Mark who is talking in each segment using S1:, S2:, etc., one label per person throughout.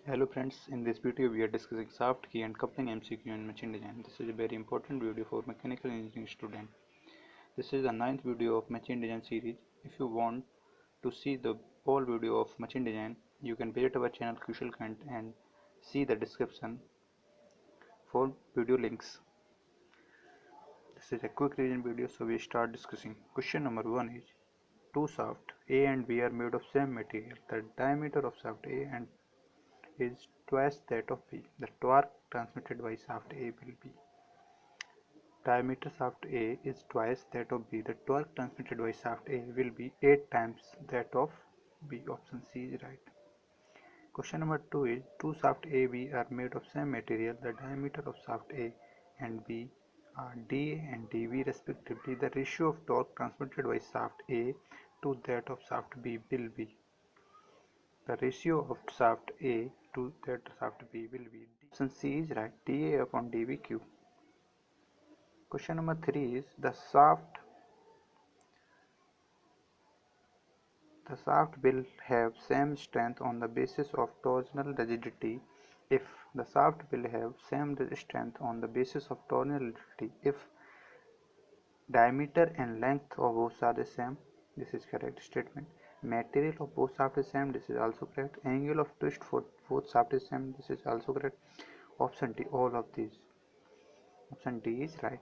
S1: Hello friends, in this video we are discussing shaft key and coupling MCQ in machine design. This is a very important video for mechanical engineering student. This is the ninth video of machine design series. If you want to see the whole video of machine design, you can visit our channel Crucial Content and see the description for video links. This is a quick revision video, so we start discussing. Question number 1 is, two shafts A and B are made of same material. The diameter of shaft A and is twice that of B. The torque transmitted by shaft A will be. Diameter shaft A is twice that of B. The torque transmitted by shaft A will be 8 times that of B. Option C is right. Question number 2 is, two shaft A B are made of same material. The diameter of shaft A and B are dA and dV respectively. The ratio of torque transmitted by shaft A to that of shaft B will be. The ratio of shaft A to that shaft B will be. Option C is right, dA upon dVq. Question number 3 is, the shaft will have same strength on the basis of torsional rigidity if the shaft will have same strength on the basis of torsional rigidity if diameter and length of both are the same. This is correct statement. Material of both shaft is same. This is also correct. Angle of twist for both shaft is same. This is also correct. Option D, all of these. Option D is right.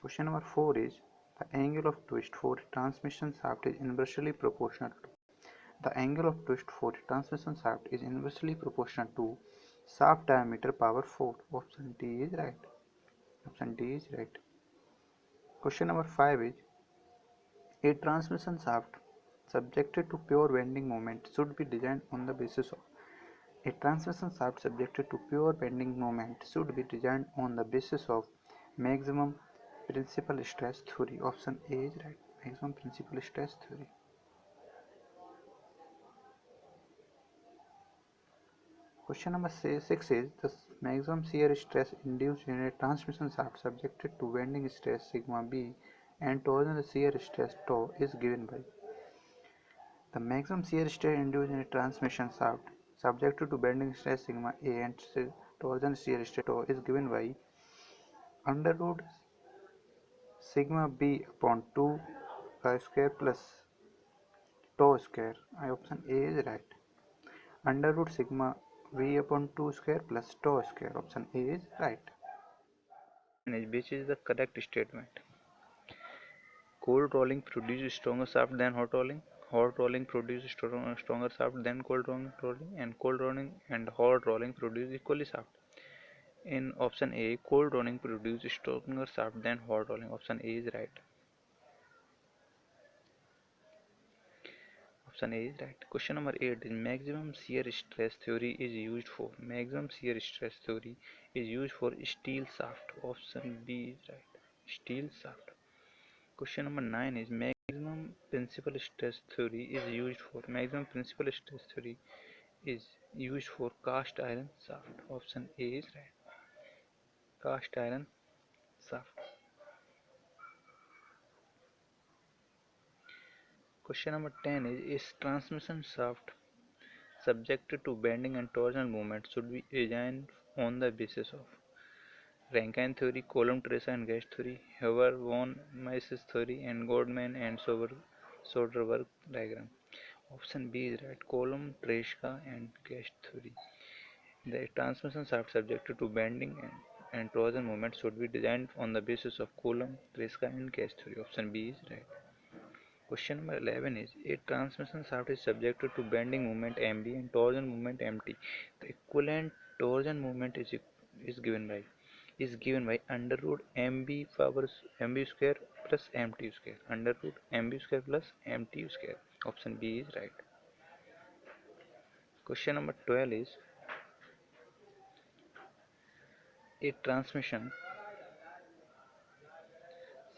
S1: Question number 4 is, the angle of twist for a transmission shaft is inversely proportional to. The angle of twist for a transmission shaft is inversely proportional to shaft diameter power 4. Option D is right. Option D is right. Question number 5 is, a transmission shaft subjected to pure bending moment should be designed on the basis of. A transmission shaft subjected to pure bending moment should be designed on the basis of maximum principal stress theory. Option A is right. Maximum principal stress theory. Question number 6 is, the maximum shear stress induced in a transmission shaft subjected to bending stress sigma b and torsional shear stress tau is given by. The maximum shear stress induced in a transmission shaft subjected to bending stress sigma a and torsional shear stress tau is given by under root sigma b upon 2 square plus tau square. Option A is right. Under root sigma v upon 2 square plus tau square. Option A is right. Which is the correct statement? Cold rolling produces stronger shaft than hot rolling. Hot rolling produces stronger shaft than cold rolling, and cold rolling and hot rolling produce equally shaft. In option A, cold rolling produces stronger shaft than hot rolling. Option A is right. Option A is right. Question number 8 is, maximum shear stress theory is used for. Maximum shear stress theory is used for steel shaft. Option B is right. Steel shaft. Question number 9 is, maximum principal stress theory is used for. Maximum principal stress theory is used for cast iron shaft. Option A is right. Cast iron shaft. Question number 10 is transmission shaft subjected to bending and torsional movement should be designed on the basis of Rankine theory, Coulomb, Teresa and gas theory, Haber, von Mises theory, and Goldman and Soderberg diagram. Option B is right. Coulomb, Teresa and gas theory. The transmission shaft subjected to bending and torsion movement should be designed on the basis of Coulomb, Teresa and gas theory. Option B is right. Question number 11 is, a transmission shaft is subjected to bending moment MB and torsion moment MT. The equivalent torsion moment is given by under root MB power MB square plus MT square. Under root MB square plus MT square. Option B is right. Question number 12 is, a transmission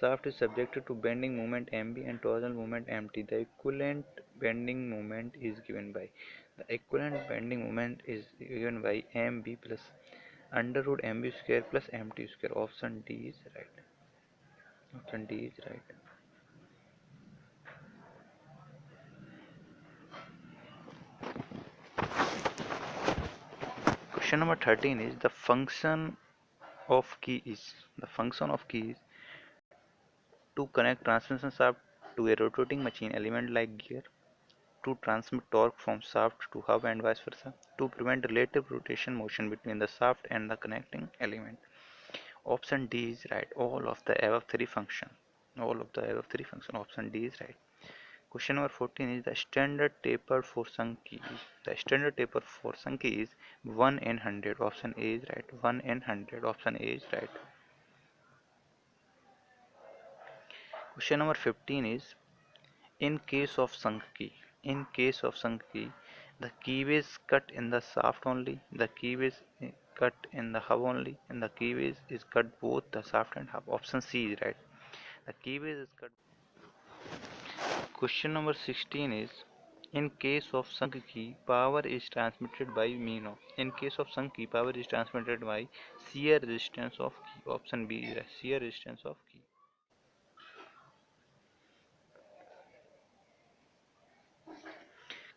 S1: shaft is subjected to bending moment MB and torsional moment MT. The equivalent bending moment is given by. The equivalent bending moment is given by MB plus under root MB square plus MT square. Option D is right. Option D is right. Question number 13 is the function of key is to connect transmission shaft to a rotating machine element like gear, to transmit torque from shaft to hub and vice versa, to prevent relative rotation motion between the shaft and the connecting element. Option D is right. All of the above three function. Option D is right. Question number 14 is the standard taper for sunk key. The standard taper for sunk key is 1 in 100. Option A is right. 1 in 100. Option A is right. Question number 15 is in case of sunk key. The keyways cut in the shaft only, the keyways cut in the hub only, and the keyways is cut both the shaft and hub. Option C is right. The keyways is cut. Question number 16 is in case of sunk key, power is transmitted by mean of. In case of sunk key, power is transmitted by shear resistance of key. Option B is right. Shear resistance of key.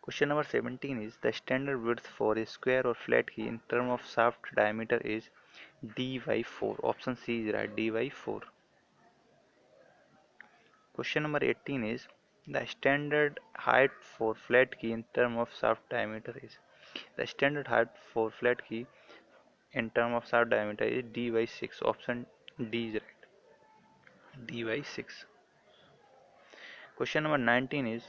S1: Question number 17 is the standard width for a square or flat key in terms of shaft diameter is d by 4. Option C is right. D by 4. Question number 18 is the standard height for flat key in terms of shaft diameter is. The standard height for flat key in terms of shaft diameter is d by 6. Option D is right. D by 6. Question number 19 is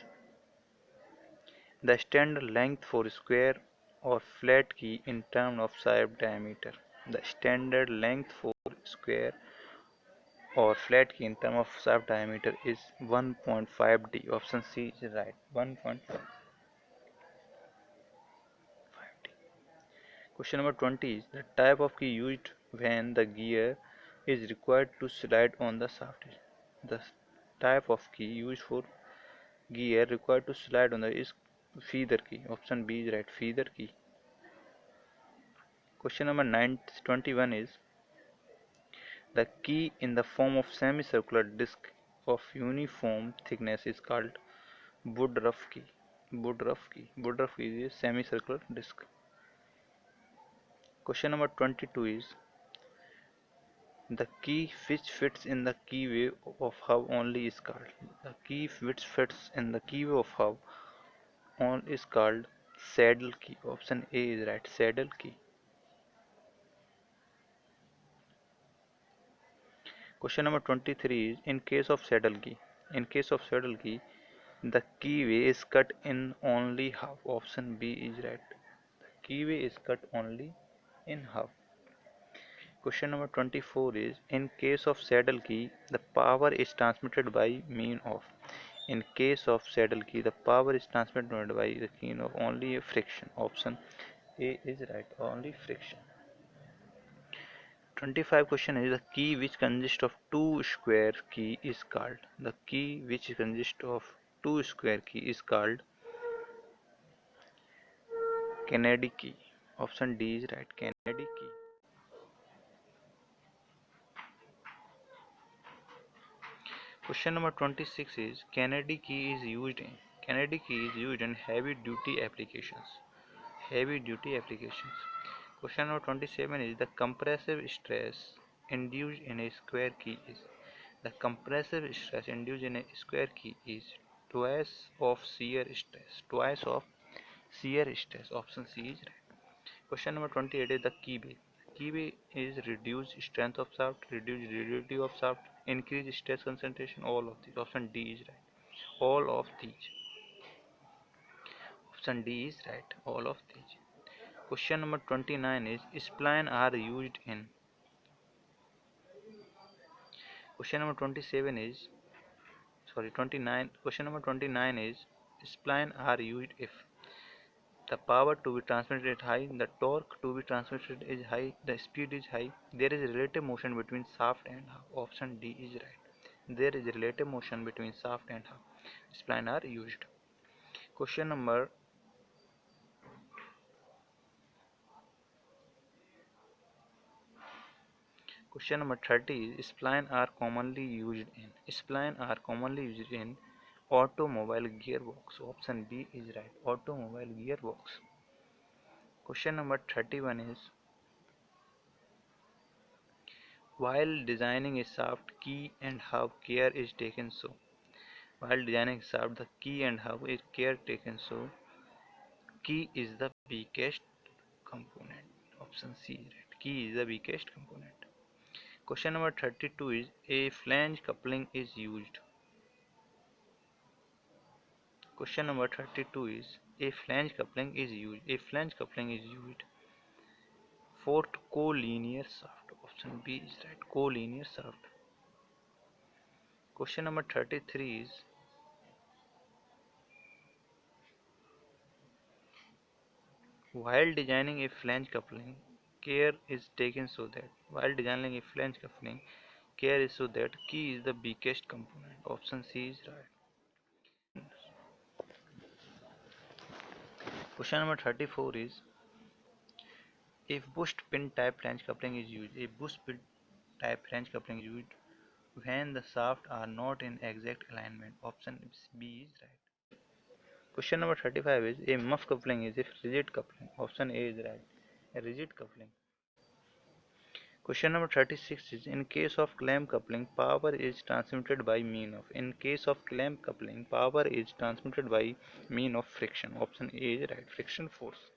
S1: the standard length for square or flat key in terms of shaft diameter. The standard length for square or flat key in terms of shaft diameter is 1.5 d. Option C is right. 1.5 d. Question number 20 is the type of key used when the gear is required to slide on the shaft. The type of key used for gear required to slide on the is feather key. Option B is right. Feather key. Question number 21 is the key in the form of semicircular disc of uniform thickness is called Woodruff key. Woodruff key. Woodruff key is a semicircular disc. Question number 22 is the key which fits in the keyway of hub only is called. The key which fits in the keyway of hub on is called saddle key. Option A is right. Saddle key. Question number 23 is in case of saddle key. In case of saddle key, the keyway is cut in only half. Option B is right. The keyway is cut only in half. Question number 24 is in case of saddle key, the power is transmitted by mean of. In case of saddle key, the power is transmitted by the mean of only friction. Option A is right. Only friction. 25 question is the key which consists of two square key is called. The key which consists of two square key is called Kennedy key. Option D is right. Kennedy key. Question number 26 is Kennedy key is used in heavy duty applications. Heavy duty applications. Question number 27 is the compressive stress induced in a square key is. The compressive stress induced in a square key is twice of shear stress. Twice of shear stress. Option C is right. Question number 28 is the keyway. Keyway is reduced strength of shaft, reduced rigidity of shaft, increased stress concentration. All of these. Option D is right. All of these. Option D is right. All of these. Question number 29 is spline are used in. Question number 27 is 29. Question number 29 is spline are used if the power to be transmitted is high, the torque to be transmitted is high, the speed is high, there is relative motion between shaft and hub. Option D is right. There is relative motion between shaft and hub. Spline are used. Question number 30 is spline are commonly used in automobile gearbox. Option B is right. Automobile gearbox. Question number 31 is While designing a shaft, key and how care is taken so. While designing a shaft, the key and how is care taken so. Key is the weakest component. Option C is right. Key is the weakest component. Question number 32 is a flange coupling is used. Question number 32 is a flange coupling is used. A flange coupling is used for collinear shaft. Option B is right. Collinear shaft. Question number 33 is while designing a flange coupling, care is taken so that key is the weakest component. Option C is right. Question number 34 is if boost pin type flange coupling is used. A boost pin type flange coupling is used when the shafts are not in exact alignment. Option B is right. Question number 35 is a muff coupling is a rigid coupling. Option A is right. A rigid coupling. Question number 36 is in case of clamp coupling, power is transmitted by mean of. In case of clamp coupling, power is transmitted by mean of friction. Option A is right. Friction force.